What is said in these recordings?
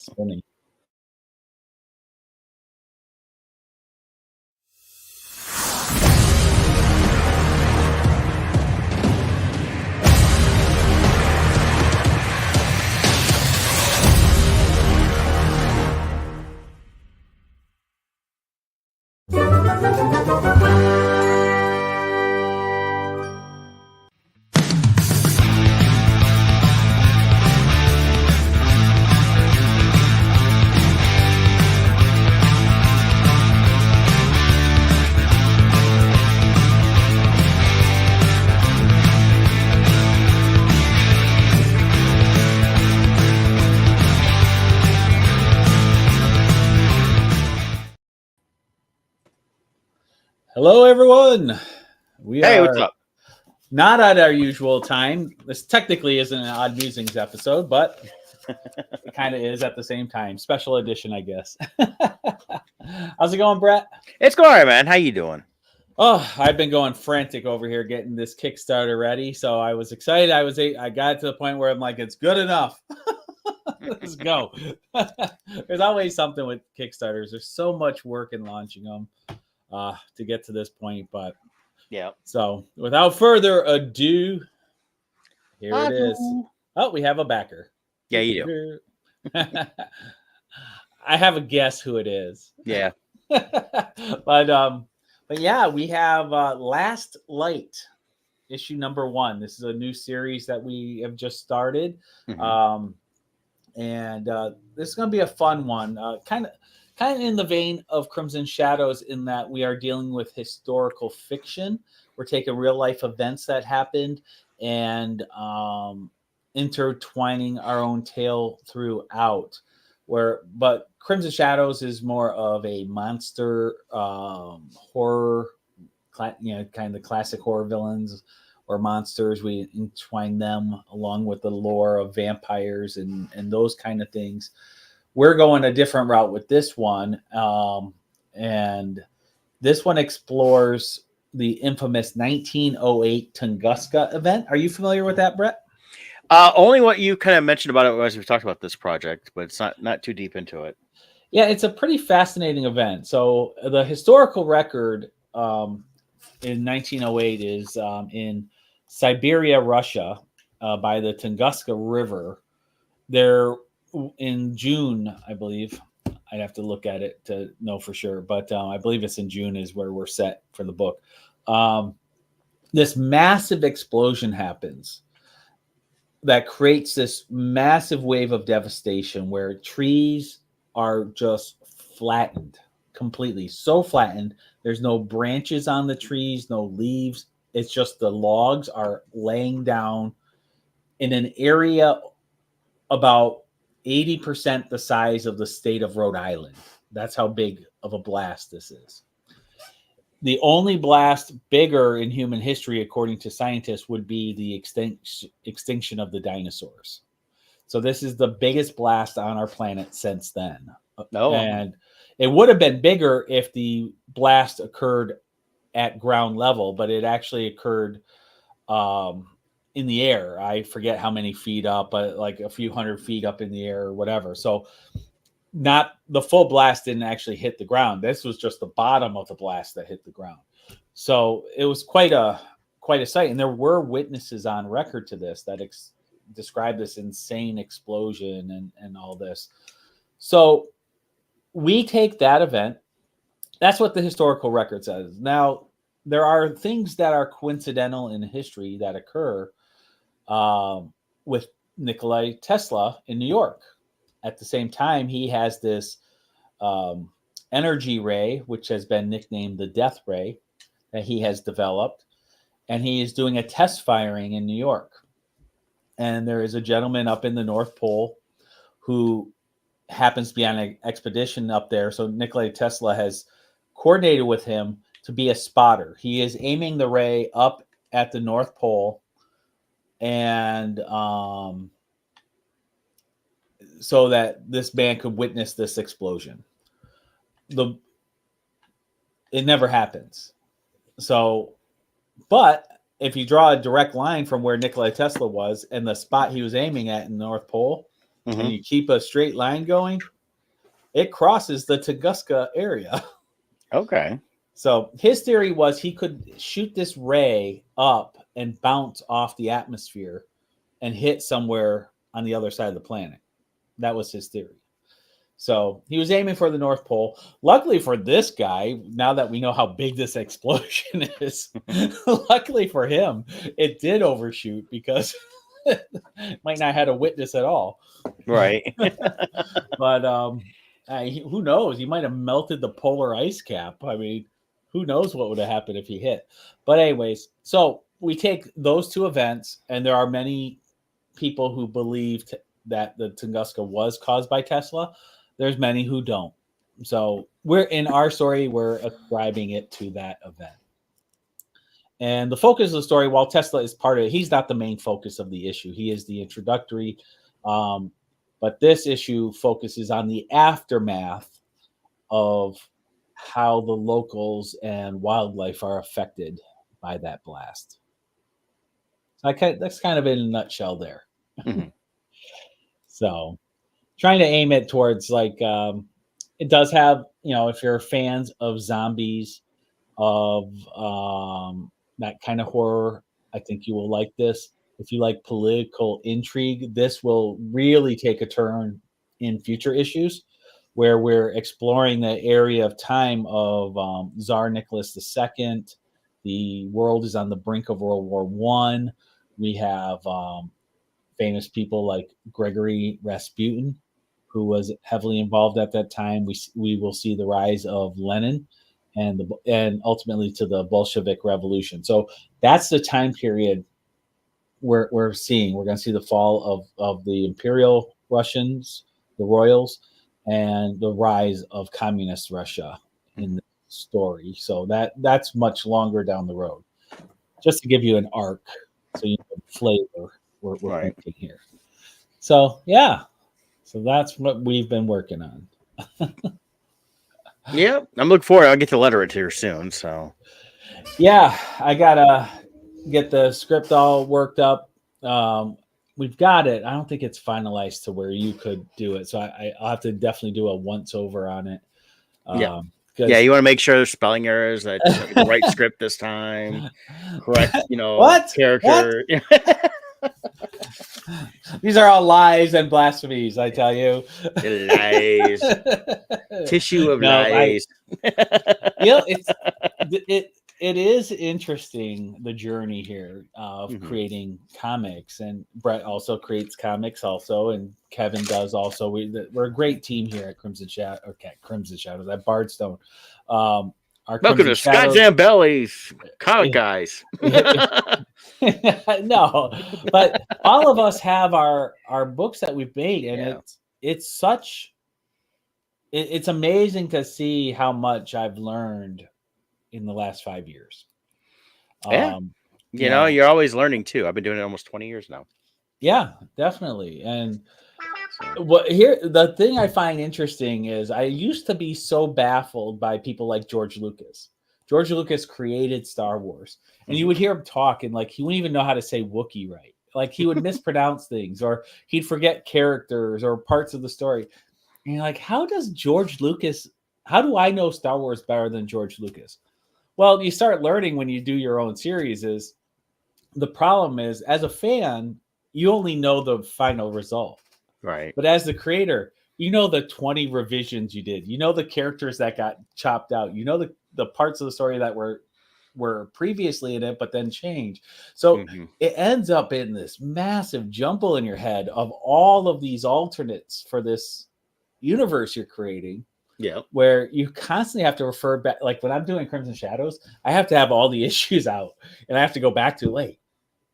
Spinning. Hello, everyone. We Hey, are what's up? not at our usual time. This technically isn't an Odd Musings episode, but it kind of is at the same time. Special edition, I guess. How's it going, Brett? It's going all right, man. How you doing? Oh, I've been going frantic over here getting this Kickstarter ready. So I was excited. I got to the point where I'm like, it's good enough. Let's go. There's always something with Kickstarters. There's so much work in launching them to get to this point, but Yeah. so without further ado, here it is. Oh, we have a backer. Yeah, you do. I have a guess who it is. Yeah. but yeah, we have Last Light, issue number 1. This is a new series that we have just started. Mhm. And this is going to be a fun one. Kind of in the vein of Crimson Shadows, in that we are dealing with historical fiction. We're taking real life events that happened and intertwining our own tale throughout. But Crimson Shadows is more of a monster horror, kind of the classic horror villains or monsters. We entwine them along with the lore of vampires and those kind of things. We're going a different route with this one. And this one explores the infamous 1908 Tunguska event. Are you familiar with that, Brett? Only what you kind of mentioned about it as we talked about this project, but it's not too deep into it. Yeah, it's a pretty fascinating event. So the historical record in 1908 is in Siberia, Russia, by the Tunguska River. There in June, I believe. I'd have to look at it to know for sure, but I believe it's in June is where we're set for the book. This massive explosion happens that creates this massive wave of devastation where trees are just flattened completely. So flattened. There's no branches on the trees, no leaves. It's just the logs are laying down in an area about 80% the size of the state of Rhode Island. That's how big of a blast this is. The only blast bigger in human history, according to scientists, would be the extinction of the dinosaurs. So this is the biggest blast on our planet since then. No. And it would have been bigger if the blast occurred at ground level, but it actually occurred in the air. I forget how many feet up, but like a few hundred feet up in the air or whatever. So not the full blast didn't actually hit the ground. This was just the bottom of the blast that hit the ground. So it was quite a sight. And there were witnesses on record to this that described this insane explosion and all this. So we take that event. That's what the historical record says. Now, there are things that are coincidental in history that occur with Nikola Tesla in New York. At the same time, he has this energy ray, which has been nicknamed the death ray, that he has developed. And he is doing a test firing in New York. And there is a gentleman up in the North Pole who happens to be on an expedition up there. So Nikola Tesla has coordinated with him to be a spotter. He is aiming the ray up at the North Pole, and so that this man could witness this explosion. It never happens. So, but if you draw a direct line from where Nikola Tesla was and the spot he was aiming at in the North Pole, and you keep a straight line going, it crosses the Tunguska area. Okay. So his theory was he could shoot this ray up and bounce off the atmosphere and hit somewhere on the other side of the planet. That was his theory. So he was aiming for the North Pole. Luckily for this guy, now that we know how big this explosion is, luckily for him, it did overshoot because might not have had a witness at all. Right. But who knows? He might have melted the polar ice cap. I mean, who knows what would have happened if he hit. But anyways, so we take those two events, and there are many people who believed that the Tunguska was caused by Tesla. There's many who don't. So we're in our story, we're ascribing it to that event. And the focus of the story, while Tesla is part of it, he's not the main focus of the issue. He is the introductory. But this issue focuses on the aftermath of how the locals and wildlife are affected by that blast. That's kind of in a nutshell there. So trying to aim it towards it does have, if you're fans of zombies, of that kind of horror, I think you will like this. If you like political intrigue, this will really take a turn in future issues where we're exploring the area of time of Tsar Nicholas II. The world is on the brink of World War I. We have famous people like Gregory Rasputin, who was heavily involved at that time. We will see the rise of Lenin and ultimately to the Bolshevik Revolution. So that's the time period we're seeing. We're going to see the fall of the Imperial Russians, the Royals, and the rise of communist Russia in the story. So that's much longer down the road. Just to give you an arc, so you know the flavor we're thinking here. So yeah, so that's what we've been working on. Yeah, I'm looking forward. I'll get the letter it here soon. So yeah, I gotta get the script all worked up. We've got it. I don't think it's finalized to where you could do it, so I'll have to definitely do a once over on it. Yeah, you want to make sure there's spelling errors, that the right script this time, correct, what character. What? These are all lies and blasphemies, I tell you. Lies. Tissue of lies. It is interesting, the journey here of creating comics, and Brett also creates comics also, and Kevin does also. We're a great team here at Crimson Shadows, at Bardstone. Welcome to Scott Zambelli's Comic Guys. No, but all of us have our books that we've made, and it's amazing to see how much I've learned in the last 5 years. You're always learning too. I've been doing it almost 20 years now. Yeah, definitely. And the thing I find interesting is I used to be so baffled by people like George Lucas. George Lucas created Star Wars, and you would hear him talk, and he wouldn't even know how to say Wookiee right. He would mispronounce things, or he'd forget characters or parts of the story. And you're like, how do I know Star Wars better than George Lucas? Well, you start learning when you do your own series. Is the problem is, as a fan, you only know the final result. Right. But as the creator, you know the 20 revisions you did. You know the characters that got chopped out. You know the parts of the story that were previously in it, but then changed. So it ends up in this massive jumble in your head of all of these alternates for this universe you're creating. Yeah. Where you constantly have to refer back. Like when I'm doing Crimson Shadows, I have to have all the issues out, and I have to go back to,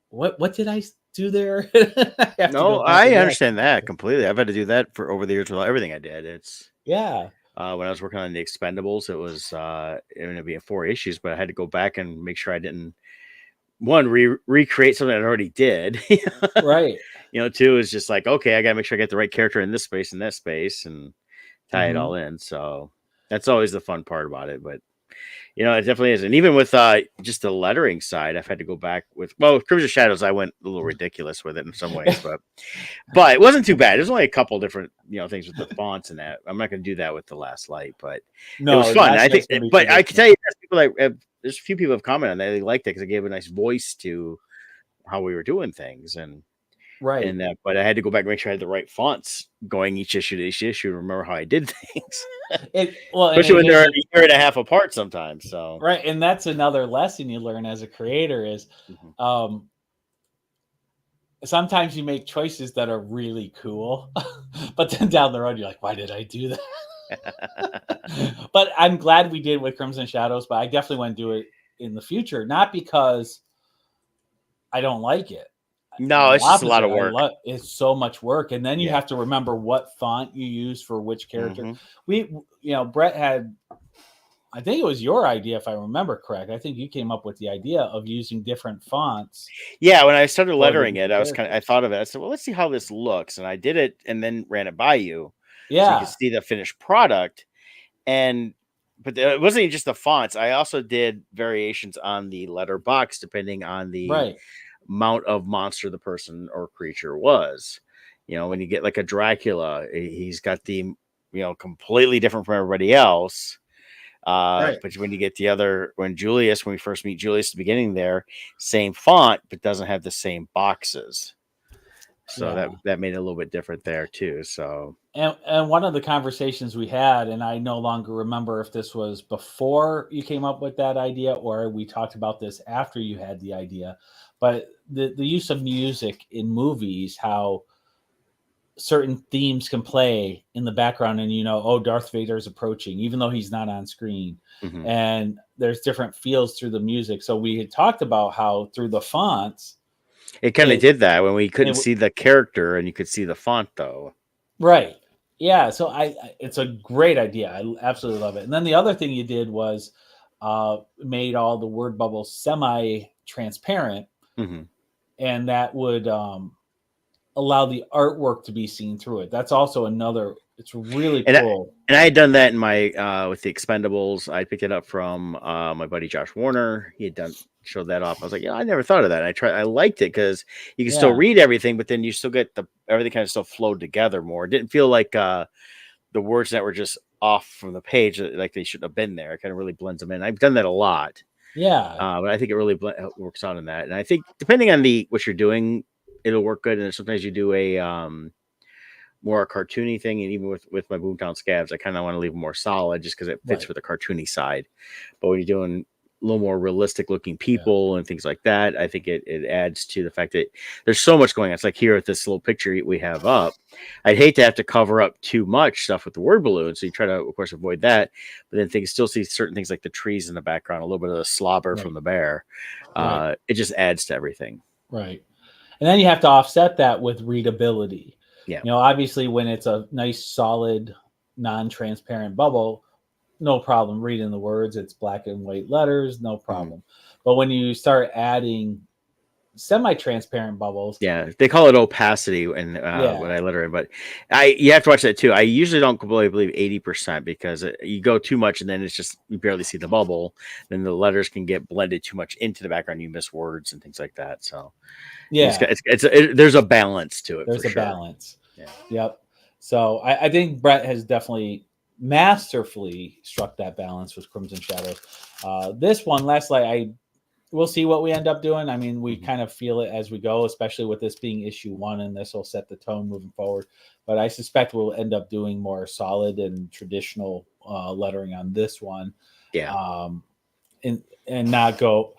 what did I do there? I understand that completely. I've had to do that for over the years with everything I did. When I was working on the Expendables, it was going to be 4 issues, but I had to go back and make sure I didn't recreate something I already did. Right. 2 is just okay, I got to make sure I get the right character in this space and that space and tie it all in. So that's always the fun part about it. But It definitely is. And even with just the lettering side, I've had to go back with Crimson Shadows, I went a little ridiculous with it in some ways, but it wasn't too bad. There's only a couple different, things with the fonts and that. I'm not going to do that with the Last Light, but it was No, fun. I Last think, Night's gonna be but I can tell traditional. you, there's a few people have commented on that. They liked it because it gave a nice voice to how we were doing things, Right. but I had to go back and make sure I had the right fonts going each issue to each issue to remember how I did things, And especially it when they're gives a it year and a half apart sometimes. So, right, and that's another lesson you learn as a creator is, mhm. um, sometimes you make choices that are really cool, but then down the road you're like, "Why did I do that?" But I'm glad we did with Crimson Shadows, but I definitely want to do it in the future, not because I don't like it. No, The it's just a lot opposite. of I work. love it's so much work, and then you Yeah. have to remember what font you use for which character. Hmm. Brett had, I think it was your idea, if I remember correct. I think you came up with the idea of using different fonts Yeah, when I started for the lettering it, different I characters. thought of it. I said, well, let's see how this looks. And I did it and then ran it by you so you could Yeah, see the finished product. And but it wasn't just the fonts. I also did variations on the letter box depending on the right. amount of monster the person or creature was. When you get like a Dracula, he's got the completely different from everybody else. Right. But when you get when we first meet Julius at the beginning there, same font, but doesn't have the same boxes. So that Yeah. that made it a little bit different there too. So And one of the conversations we had, and I no longer remember if this was before you came up with that idea or we talked about this after you had the idea, but the use of music in movies, how certain themes can play in the background, and oh, Darth Vader is approaching even though he's not on screen, mhm. and there's different feels through the music. So we had talked about how through the fonts It kind of it did that when we it couldn't see the character and you could see the font though. right. Yeah, so it's a great idea. I absolutely love it. And then the other thing you did was made all the word bubbles semi transparent, Hmm. and that would allow the artwork to be seen through it. That's also another, it's really And cool. I had done that in my with the Expendables. I picked it up from my buddy Josh Warner. He had showed that off. I was like, I never thought of that. And I liked it because you can still Yeah, read everything, but then you still get everything kind of still flowed together more. It didn't feel like the words that were just off from the page, like they shouldn't have been there. It kind of really blends them in. I've done that a lot, yeah, but I think it really works out in that. And I think depending on what you're doing, it'll work good. And sometimes you do a more a cartoony thing, and even with my Boomtown Scabs, I kind of want to leave them more solid just because it fits right. with the cartoony side. But when you're doing a little more realistic looking Yeah, people and things like that, I think it adds to the fact that there's so much going on. It's like here at this little picture we have up. I'd hate to have to cover up too much stuff with the word balloon, so you try to, of course, avoid that. But then things still see certain things like the trees in the background, a little bit of the slobber from right, the bear. right, It just adds to everything. right. And then you have to offset that with readability. Yeah. Obviously, when it's a nice, solid, non transparent bubble, no problem reading the words. It's black and white letters, no Mhm. problem. But when you start adding semi-transparent bubbles, Yeah, they call it opacity and when yeah, I letter it, but you have to watch that too. I usually don't completely believe 80% because you go too much and then it's just you barely see the bubble. Then the letters can get blended too much into the background. You miss words and things like that. So yeah, there's a balance to it for there's a sure. balance. Yeah. Yep. So I think Brett has definitely masterfully struck that balance with Crimson Shadows. This one, last light, we'll see what we end up doing. I mean, we Mhm. kind of feel it as we go, especially with this being issue 1, and this will set the tone moving forward. But I suspect we'll end up doing more solid and traditional lettering on this one, Yeah. um, and not go.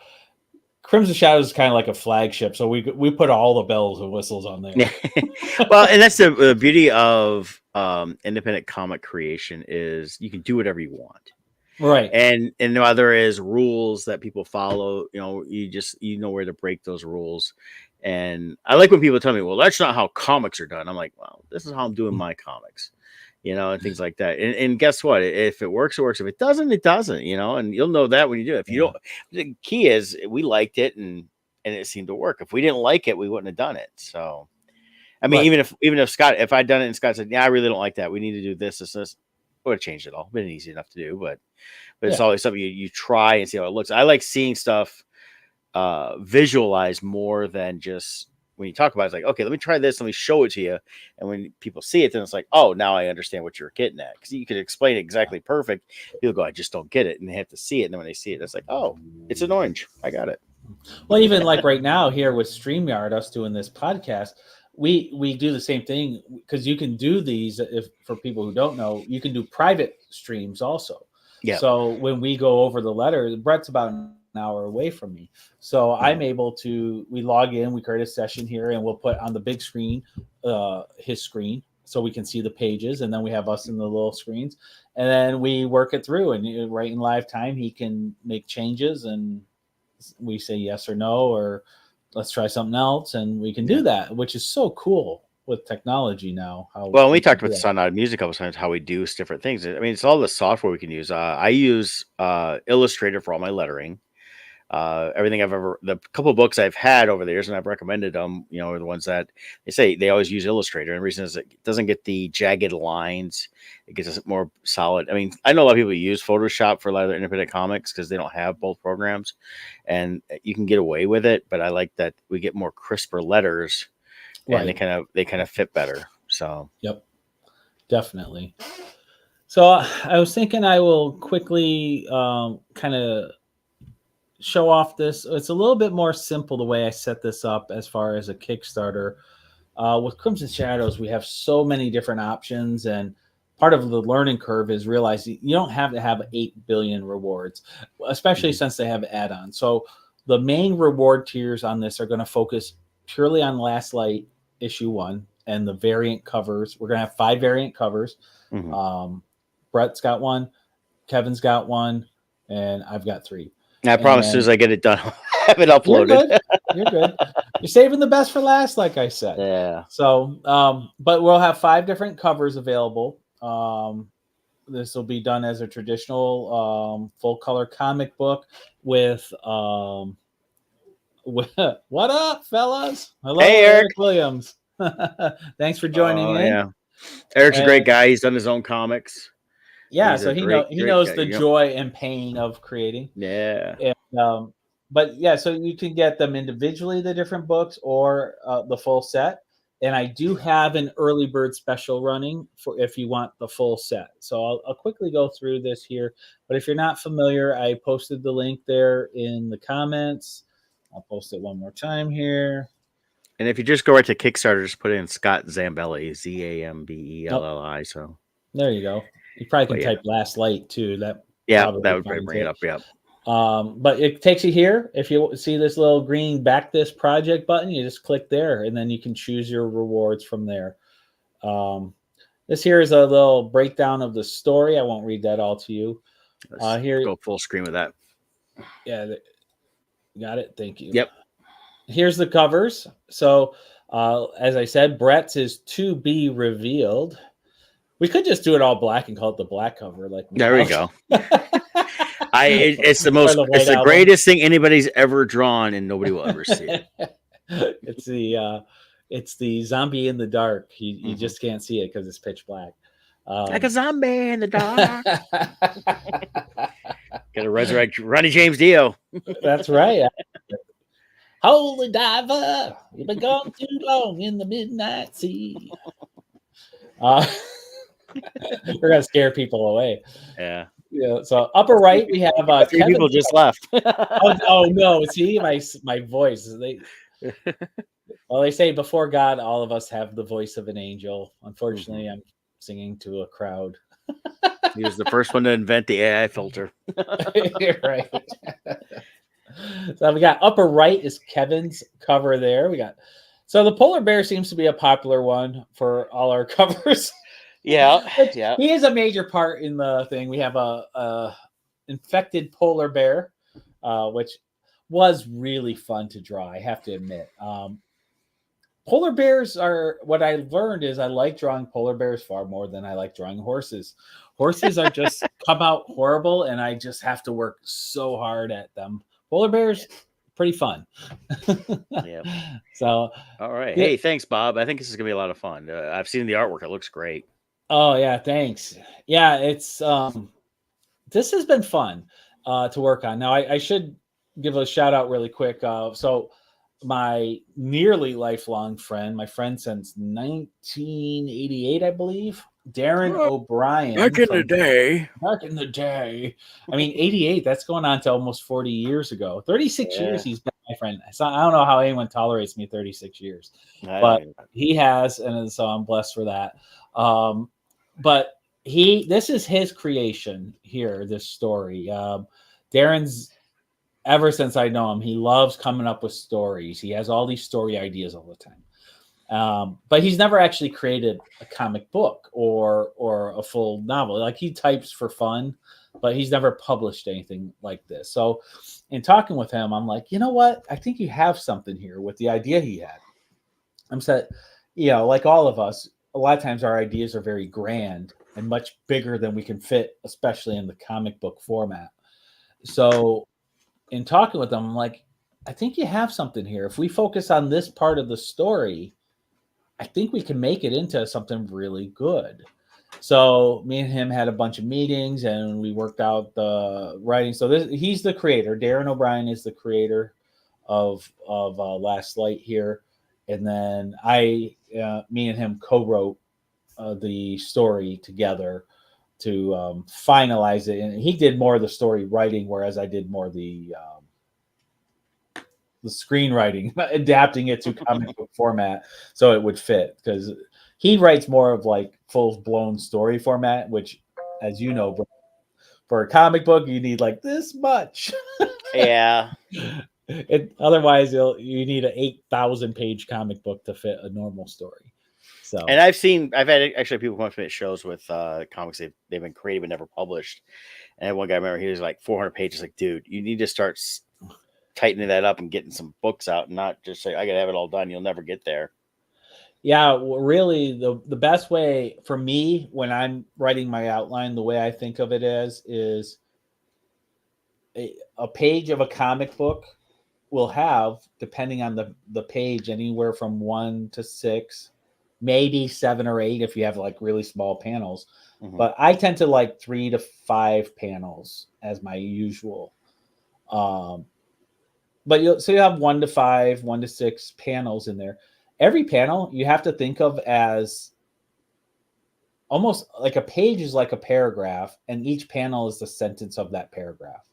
Crimson Shadows is kind of like a flagship, so we put all the bells and whistles on Yeah. there. Well, and that's the beauty of independent comic creation is you can do whatever you want. Right. And while there is rules that people follow, you know where to break those rules. And I like when people tell me, well, that's not how comics are done. I'm like, well, this is how I'm doing my comics, and things like that. And guess what? If it works, it works. If it doesn't, it doesn't, and you'll know that when you do it. If you Yeah. don't, the key is we liked it and it seemed to work. If we didn't like it, we wouldn't have done it. So I mean, Right. even if Scott, if I'd done it and Scott said, yeah, I really don't like that. We need to do this. would have changed it all. Been easy enough to do, but it's Yeah. always something you try and see how it looks. I like seeing stuff visualized more than just when you talk about it, it's like, okay, let me try this, let me show it to you. And when people see it, then it's like, oh, now I understand what you're getting at. Because you could explain it exactly perfect. People go, I just don't get it. And they have to see it. And then when they see it, it's like, oh, it's an orange. I got it. Well, even like right now here with StreamYard, us doing this podcast, we do the same thing because you can do these. If for people who don't know, you can do private streams also. Yeah. So when we go over the letter, Brett's about an hour away from me, so I'm able to. We log in, we create a session here, and we'll put on the big screen his screen so we can see the pages, and then we have us in the little screens, and then we work it through. And right in live time, he can make changes, and we say yes or no, or let's try something else, and we can do that, which is so cool with technology now. Well, we talked about this on Music a couple times, how we do different things. I mean, it's all the software we can use. I use Illustrator for all my lettering. Everything the couple of books I've had over the years, and I've recommended them, are the ones that they say they always use Illustrator. And the reason is it doesn't get the jagged lines. It gets us more solid. I mean, I know a lot of people use Photoshop for a lot of their independent comics because they don't have both programs, and you can get away with it. But I like that we get more crisper letters, and they kind of fit better. So, yep, definitely. So I was thinking I will quickly kind of show off this. It's a little bit more simple the way I set this up as far as a Kickstarter. With Crimson Shadows, we have so many different options, and part of the learning curve is realizing you don't have to have 8 billion rewards, especially since they have add-ons. So the main reward tiers on this are going to focus purely on Last Light issue 1 and the variant covers. We're going to have 5 variant covers. Brett's got 1, Kevin's got 1, and I've got 3. I promise as soon as I get it done, I'll have it uploaded. You're good. You're saving the best for last, like I said. Yeah. So, but we'll have 5 different covers available. This will be done as a traditional full color comic book with what up, fellas? Hello, hey, Eric Williams. Thanks for joining in. Yeah, Eric's a great guy. He's done his own comics. Yeah, so he knows the joy and pain of creating. Yeah. And, but yeah, so you can get them individually, the different books, or the full set. And I do have an early bird special running for if you want the full set. So I'll quickly go through this here. But if you're not familiar, I posted the link there in the comments. I'll post it one more time here. And if you just go right to Kickstarter, just put in Scott Zambelli, Zambelli. So there you go. You probably can type Last Light too. That would probably bring it up. Yeah. But it takes you here. If you see this little green back this project button, you just click there, and then you can choose your rewards from there. This here is a little breakdown of the story. I won't read that all to you. Here, go full screen with that. Yeah, got it. Thank you. Yep. Here's the covers. So, as I said, Brett's is to be revealed. We could just do it all black and call it the black cover. Like there we go. It's the greatest thing anybody's ever drawn, and nobody will ever see it. It's the zombie in the dark. You just can't see it because it's pitch black. Like a zombie in the dark. Gotta resurrect Ronnie James Dio. That's right. Holy diver, you've been gone too long in the midnight sea. We're gonna scare people away. Yeah. Yeah. So upper right we have 3 people just left. oh no! See my voice. They say before God, all of us have the voice of an angel. Unfortunately, I'm singing to a crowd. He was the first one to invent the AI filter. You're right. So we got upper right is Kevin's cover there. So the polar bear seems to be a popular one for all our covers. Yeah. He is a major part in the thing. We have a infected polar bear, which was really fun to draw, I have to admit. Polar bears are, what I learned is I like drawing polar bears far more than I like drawing horses. Horses are just come out horrible, and I just have to work so hard at them. Polar bears, pretty fun. Yeah. So, all right. Hey, thanks, Bob. I think this is gonna be a lot of fun. I've seen the artwork; it looks great. Oh yeah, thanks. Yeah, it's this has been fun to work on. Now, I should give a shout out really quick. So, my nearly lifelong friend, my friend since 1988, I believe, Darren Oh, back O'Brien in the from day. back in the day. I mean, 88, that's going on to almost 40 years ago. 36 years Yeah, he's been my friend. So I don't know how anyone tolerates me 36 years, I don't but even. he has, and so I'm blessed for that. But this is his creation here, this story. Darren's ever since I know him, he loves coming up with stories. He has all these story ideas all the time. But he's never actually created a comic book or a full novel. Like he types for fun, but he's never published anything like this. So, in talking with him, I'm like, you know what? I think you have something here with the idea he had. I'm said, like all of us, a lot of times our ideas are very grand and much bigger than we can fit, especially in the comic book format. So, in talking with them, I'm like, I think you have something here. If we focus on this part of the story, I think we can make it into something really good. So me and him had a bunch of meetings and we worked out the writing. So he's the creator. Darren O'Brien is the creator of Last Light here, and then me and him co-wrote the story together to finalize it. And he did more of the story writing, whereas I did more of the screenwriting, adapting it to comic book format so it would fit. Because he writes more of like full blown story format, which, as you know, for a comic book, you need like this much. Yeah, Otherwise, you need an 8,000 page comic book to fit a normal story. and So I've had actually people come up to me at shows with comics they've been created but never published. And one guy, I remember, he was like 400 pages. Like, dude, you need to start tightening that up and getting some books out, and not just say I gotta have it all done. You'll never get there. yeah, really, the best way for me when I'm writing my outline, the way I think of it is a page of a comic book will have, depending on the page, anywhere from 1 to 6, maybe 7 or 8 if you have like really small panels. Mm-hmm. But I tend to like 3 to 5 panels as my usual. Um, but you have 1 to 5, 1 to 6 panels in there. Every panel you have to think of as almost like a page is like a paragraph, and each panel is the sentence of that paragraph.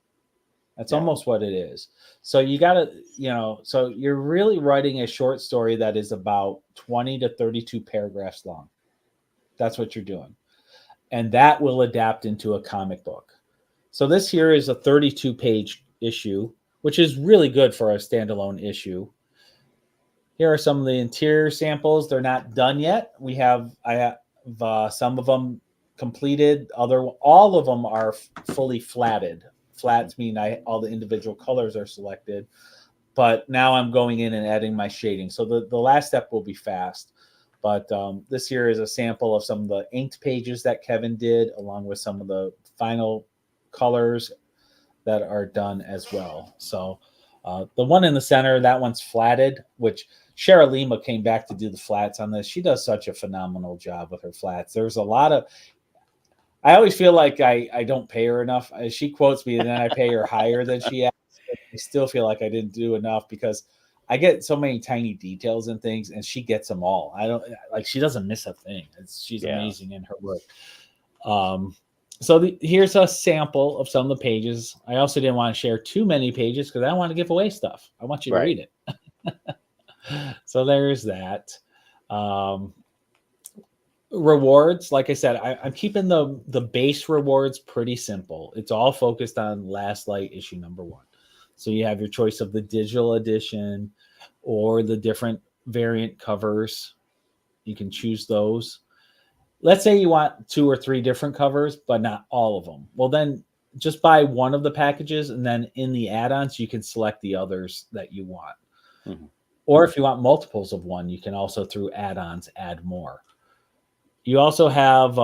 That's Yeah. almost what it is. So you got to, so you're really writing a short story that is about 20 to 32 paragraphs long. That's what you're doing. And that will adapt into a comic book. So this here is a 32-page issue, which is really good for a standalone issue. Here are some of the interior samples. They're not done yet. I have some of them completed. All of them are fully flatted. Flats mean all the individual colors are selected. But now I'm going in and adding my shading. So the last step will be fast. But this here is a sample of some of the inked pages that Kevin did, along with some of the final colors that are done as well. So the one in the center, that one's flatted, which Shara Lima came back to do the flats on this. She does such a phenomenal job with her flats. There's a lot of, I always feel like I don't pay her enough. She quotes me and then I pay her higher than she asks. I still feel like I didn't do enough because I get so many tiny details and things, and she gets them all. I don't like, she doesn't miss a thing. She's Yeah. amazing in her work. So here's a sample of some of the pages. I also didn't want to share too many pages because I don't want to give away stuff. I want you to read it. So there's that. Rewards, like I said, I'm keeping the base rewards pretty simple. It's all focused on Last Light issue #1. So you have your choice of the digital edition or the different variant covers. You can choose those. Let's say you want 2 or 3 different covers, but not all of them. Well, then just buy one of the packages, and then in the add-ons, you can select the others that you want. Mm-hmm. Or if you want multiples of one, you can also, through add-ons, add more. You also have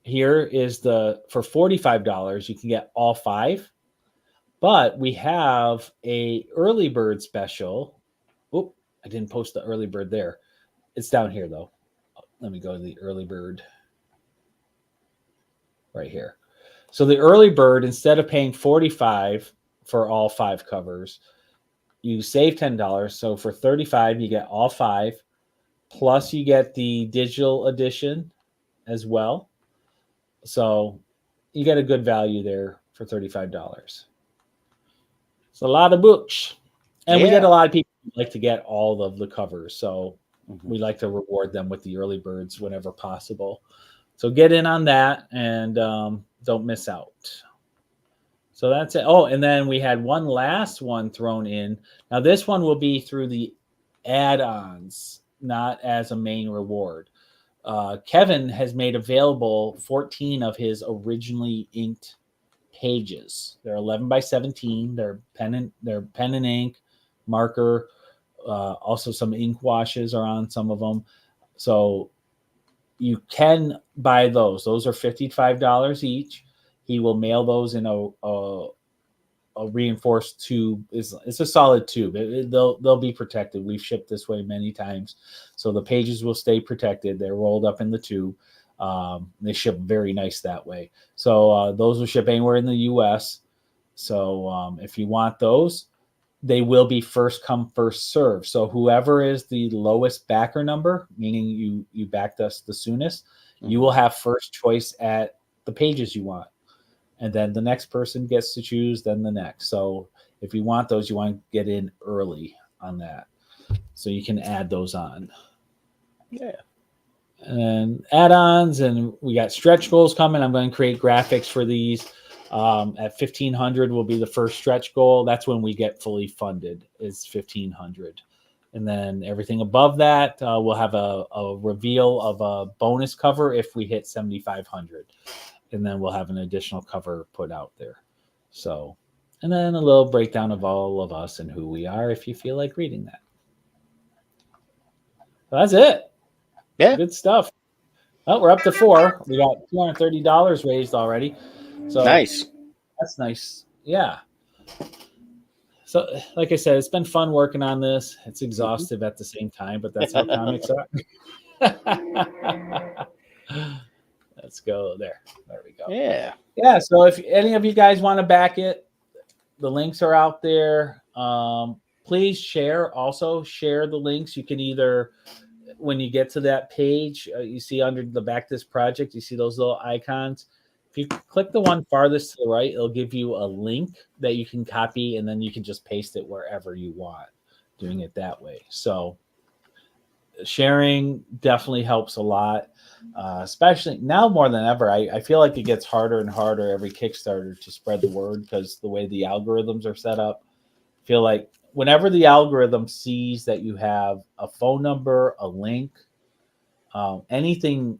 here is for $45, you can get all 5. But we have a early bird special. Oh, I didn't post the early bird there. It's down here though. Let me go to the early bird. right here. So the early bird, instead of paying $45 for all 5 covers, you save $10. So for $35, you get all 5, plus you get the digital edition as well. So you get a good value there for $35. It's a lot of books. And we get a lot of people who like to get all of the covers. So we like to reward them with the early birds whenever possible. So get in on that and don't miss out. So that's it. Oh, and then we had one last one thrown in. Now this one will be through the add-ons, not as a main reward. Kevin has made available 14 of his originally inked pages. They're 11 by 17. They're pen and ink, marker. Also, some ink washes are on some of them. So you can buy those. Those are $55 each. He will mail those in a reinforced tube. It's a solid tube. They'll be protected. We've shipped this way many times, so the pages will stay protected. They're rolled up in the tube. They ship very nice that way. So those will ship anywhere in the U.S. So if you want those, they will be first come, first serve. So whoever is the lowest backer number, meaning you backed us the soonest, you will have first choice at the pages you want. And then the next person gets to choose, then the next. So if you want those, you want to get in early on that. So you can add those on. Yeah. And add-ons, and we got stretch goals coming. I'm going to create graphics for these. At 1,500 will be the first stretch goal. That's when we get fully funded, is 1,500. And then everything above that, we'll have a reveal of a bonus cover if we hit 7,500. And then we'll have an additional cover put out there. So, and then a little breakdown of all of us and who we are if you feel like reading that. So that's it. Yeah. Good stuff. Well, we're up to 4. We got $230 raised already. So nice. That's nice. Yeah. So, like I said, it's been fun working on this. It's exhaustive at the same time, but that's how comics are. Let's go there. There we go. Yeah. Yeah. So if any of you guys want to back it, the links are out there. Please share. Also share the links. You can either, when you get to that page, you see under the back this project, you see those little icons. If you click the one farthest to the right, it'll give you a link that you can copy, and then you can just paste it wherever you want, doing it that way. So sharing definitely helps a lot, especially now more than ever. I feel like it gets harder and harder every Kickstarter to spread the word because the way the algorithms are set up. I feel like whenever the algorithm sees that you have a phone number, a link, anything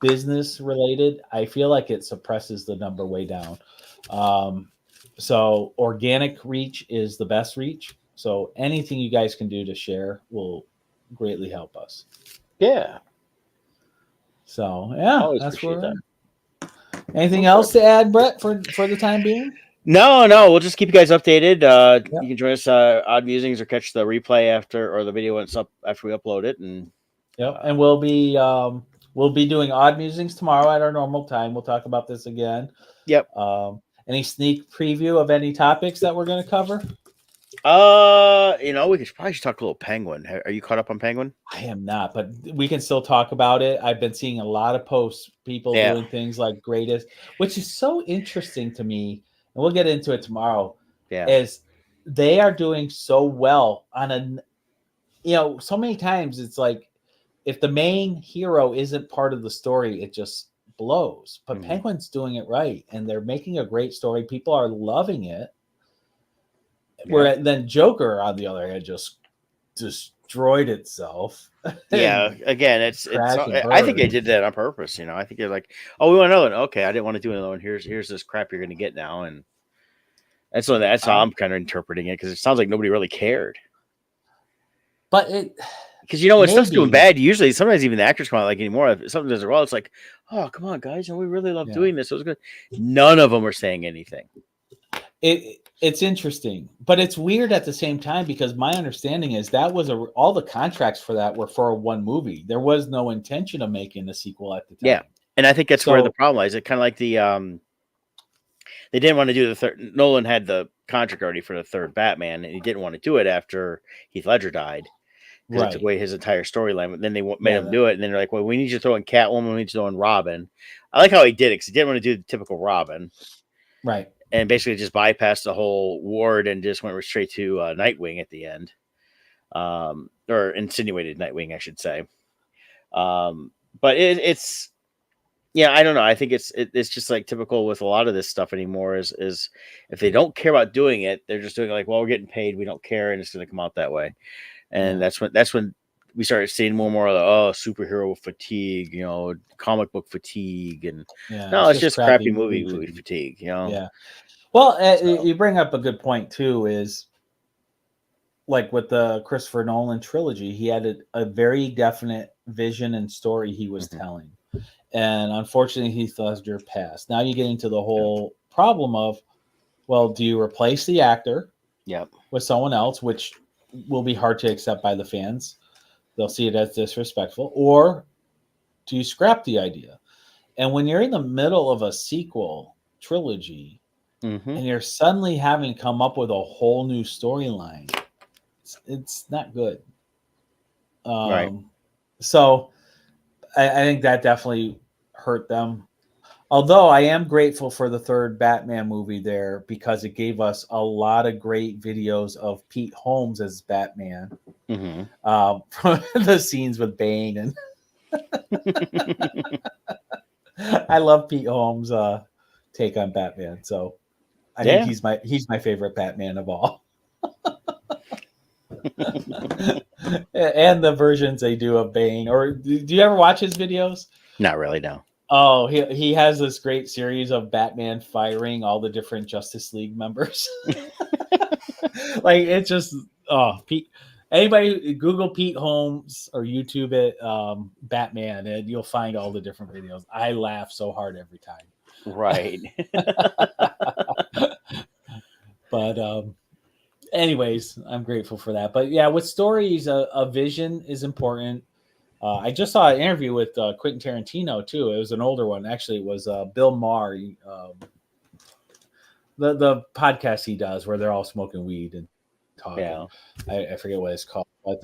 business related, I feel like it suppresses the number way down. So organic reach is the best reach. So anything you guys can do to share will greatly help us. Yeah. So yeah, Always that's appreciate that. Anything else to add, Brett, for the time being? No, we'll just keep you guys updated. You can join us Odd Musings or catch the replay after, or the video when it's up after we upload it. And and we'll be doing Odd Musings tomorrow at our normal time. We'll talk about this again. Yep. Any sneak preview of any topics that we're going to cover? We should probably talk a little Penguin. Are you caught up on Penguin? I am not, but we can still talk about it. I've been seeing a lot of posts, people doing things like greatest, which is so interesting to me. And we'll get into it tomorrow. Yeah. Is they are doing so well on so many times it's like if the main hero isn't part of the story, it just blows. But Penguin's doing it right, and they're making a great story. People are loving it. Where then Joker, on the other hand, just destroyed itself. Yeah, again, it's I think they did that on purpose. I think they're like, oh, we want another one. Okay, I didn't want to do another one. Here's this crap you're going to get now, and that's how I'm kind of interpreting it because it sounds like nobody really cared. But because when stuff's doing bad, usually sometimes even the actors come out like anymore. If something does well, it's like, oh, come on, guys, we really love doing this. It was good. None of them are saying anything. It's interesting, but it's weird at the same time because my understanding is that was all the contracts for that were for one movie. There was no intention of making a sequel at the time. Yeah, And I think that's where the So problem lies. It kind of like they didn't want to do the third. Nolan had the contract already for the third Batman, and he didn't want to do it after Heath Ledger died because it took right, away his entire storyline. But then they made yeah, him do it, and then they're like, "Well, we need you to throw in Catwoman, we need you to throw in Robin." I like how he did it because he didn't want to do the typical Robin, right, and basically just bypassed the whole ward and just went straight to Nightwing at the end, or insinuated Nightwing, I should say. But it's yeah, I don't know. I think it's just like typical with a lot of this stuff anymore. Is if they don't care about doing it, they're just doing it like, well, we're getting paid, we don't care, and it's going to come out that way. And yeah, that's when we started seeing more and more of the superhero fatigue, comic book fatigue, and yeah. no, It's it's just just crappy crappy movie movie. fatigue, Yeah. Well, So you bring up a good point too. Is like with the Christopher Nolan trilogy, he had a very definite vision and story he was mhm. telling. And unfortunately, Heath Ledger passed. Now you get into the Yep, whole problem of, well, do you replace the actor yep, with someone else, which will be hard to accept by the fans? They'll see it as disrespectful. Or do you scrap the idea? And when you're in the middle of a sequel trilogy hmm, and you're suddenly having to come up with a whole new storyline, it's not good. right, So I think that definitely hurt them. Although I am grateful for the third Batman movie there because it gave us a lot of great videos of Pete Holmes as Batman, hmm. from the scenes with Bane, and I love Pete Holmes' take on Batman. So I think Yeah, he's my favorite Batman of all, and the versions they do of Bane. Or do you ever watch his videos? not really, no. Oh, he has this great series of Batman firing all the different Justice League members. Like it's just Pete. Anybody Google Pete Holmes or YouTube it, Batman, and you'll find all the different videos. I laugh so hard every time. Right. But anyways, I'm grateful for that. But yeah, with stories, a vision is important. I just saw an interview with Quentin Tarantino too. It was an older one, actually. It was Bill Maher, the podcast he does where they're all smoking weed and talking. Yeah. I forget what it's called, but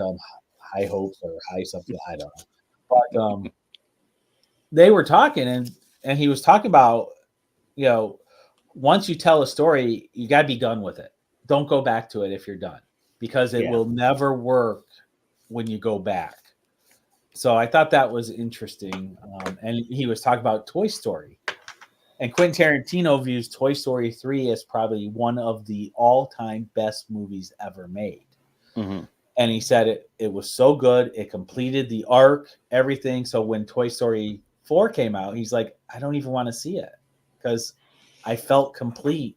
High Hopes or High something. I don't know. But they were talking, and he was talking about, you know, once you tell a story, you got to be done with it. Don't go back to it if you're done, because it Yeah. will never work when you go back. So I thought that was interesting. And he was talking about Toy Story. And Quentin Tarantino views Toy Story 3 as probably one of the all-time best movies ever made. Hmm. And he said it was so good, it completed the arc, everything. So when Toy Story 4 came out, he's like, I don't even want to see it because I felt complete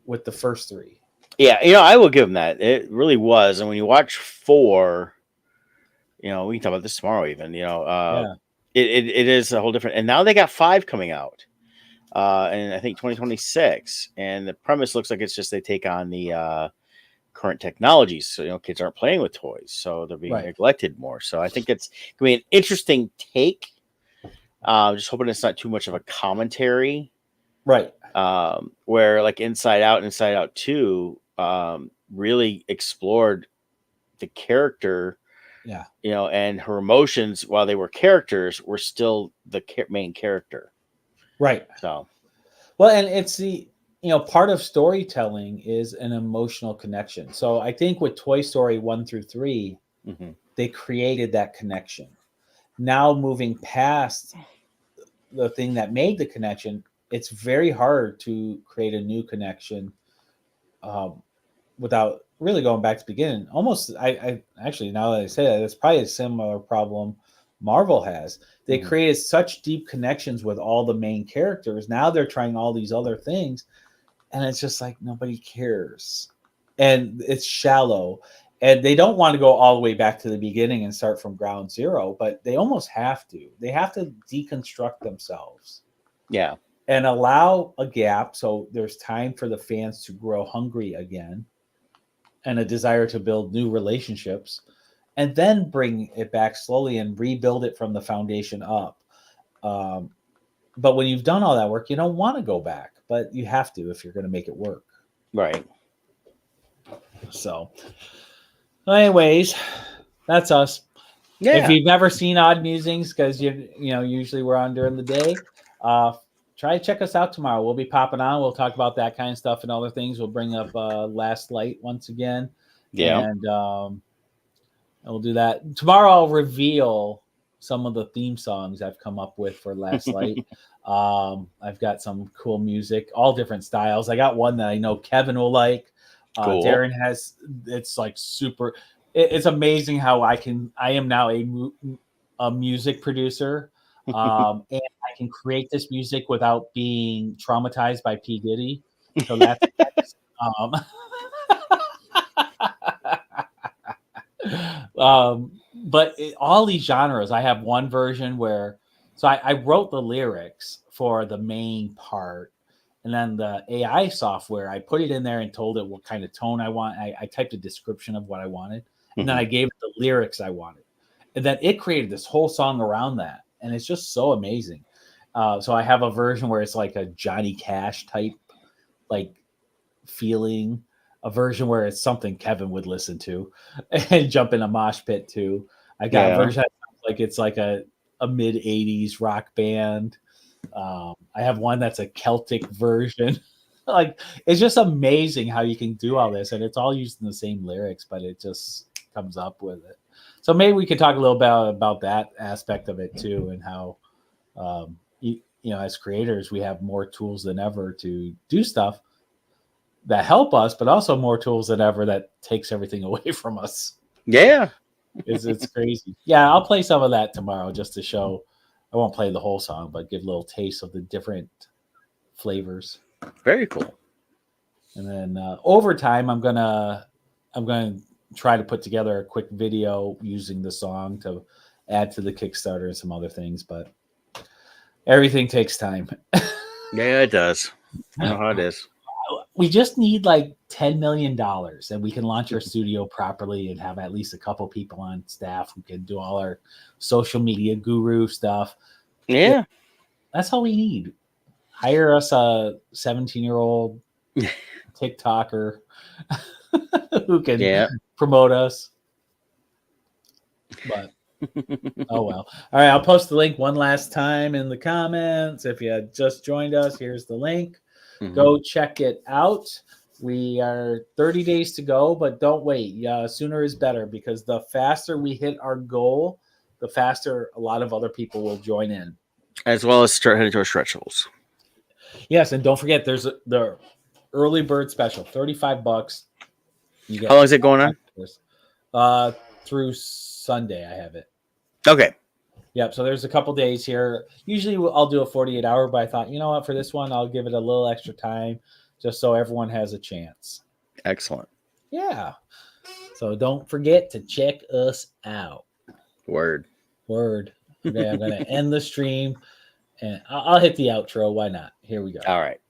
with the first three. Yeah, I will give him that. It really was. And when you watch four, we can talk about this tomorrow even, Yeah. it is a whole different, and now they got five coming out. And I think 2026. And the premise looks like it's just they take on the current technologies. So, kids aren't playing with toys, so they're being Right. neglected more. So I think it's going to be an interesting take. Just hoping it's not too much of a commentary. Right. Where like Inside Out and Inside Out 2 really explored the character, Yeah. and her emotions while they were characters were still the main character. Right. So, Well, and it's part of storytelling is an emotional connection. So I think with Toy Story 1 through 3, mhm. they created that connection. Now moving past the thing that made the connection, it's very hard to create a new connection um, without really going back to the beginning. Almost, I actually, now that I say that, it's probably a similar problem Marvel has. They Mhm. created such deep connections with all the main characters. Now they're trying all these other things, and it's just like nobody cares, and it's shallow. And they don't want to go all the way back to the beginning and start from ground zero, but they almost have to. They have to deconstruct themselves Yeah. and allow a gap so there's time for the fans to grow hungry again and a desire to build new relationships, and then bring it back slowly and rebuild it from the foundation up. Um, But when you've done all that work, you don't want to go back, but you have to if you're going to make it work. Right. So, anyways, that's us. Yeah. If you've never seen Odd Musings, because usually we're on during the day, try to check us out tomorrow. We'll be popping on. We'll talk about that kind of stuff and other things. We'll bring up Last Light once again. Yeah. And we'll do that. Tomorrow I'll reveal some of the theme songs I've come up with for Last Light. I've got some cool music, all different styles. I got one that I know Kevin will like. Cool. Darren has, it's like super, it's amazing how I am now a music producer. And I can create this music without being traumatized by P. Diddy. So that's but all these genres, I have one version where, so I wrote the lyrics for the main part, and then the AI software, I put it in there and told it what kind of tone I want. I typed a description of what I wanted, and then I gave it the lyrics I wanted, and then it created this whole song around that, and it's just so amazing. So I have a version where it's like a Johnny Cash type, like feeling. A version where it's something Kevin would listen to and jump in a mosh pit to. I got a version like it's like a mid 80s rock band. I have one that's a Celtic version. Like, it's just amazing how you can do all this, and it's all using the same lyrics, but it just comes up with it. So maybe we could talk a little bit about that aspect of it too, and how as creators we have more tools than ever to do stuff that help us, but also more tools than ever that takes everything away from us. Yeah. It's crazy. Yeah, I'll play some of that tomorrow just to show. I won't play the whole song, but give a little taste of the different flavors. Very cool. And then over time, I'm gonna try to put together a quick video using the song to add to the Kickstarter and some other things, but everything takes time. Yeah, it does. I know how it is. We just need like $10 million and we can launch our studio properly and have at least a couple people on staff who can do all our social media guru stuff. Yeah. That's all we need. Hire us a 17-year-old TikToker who can promote us. But oh well. All right, I'll post the link one last time in the comments. If you just joined us, here's the link. Go check it out. We are 30 days to go, but don't wait. Sooner is better, because the faster we hit our goal, the faster a lot of other people will join in. As well as start heading to our stretch goals. Yes, and don't forget, there's the early bird special, $35. How long is it going on? Through Sunday, I have it. Okay. Yep. So there's a couple days here. Usually I'll do a 48-hour, but I thought, you know what, for this one, I'll give it a little extra time just so everyone has a chance. Excellent. Yeah. So don't forget to check us out. Word. Okay, I'm going to end the stream, and I'll hit the outro. Why not? Here we go. All right.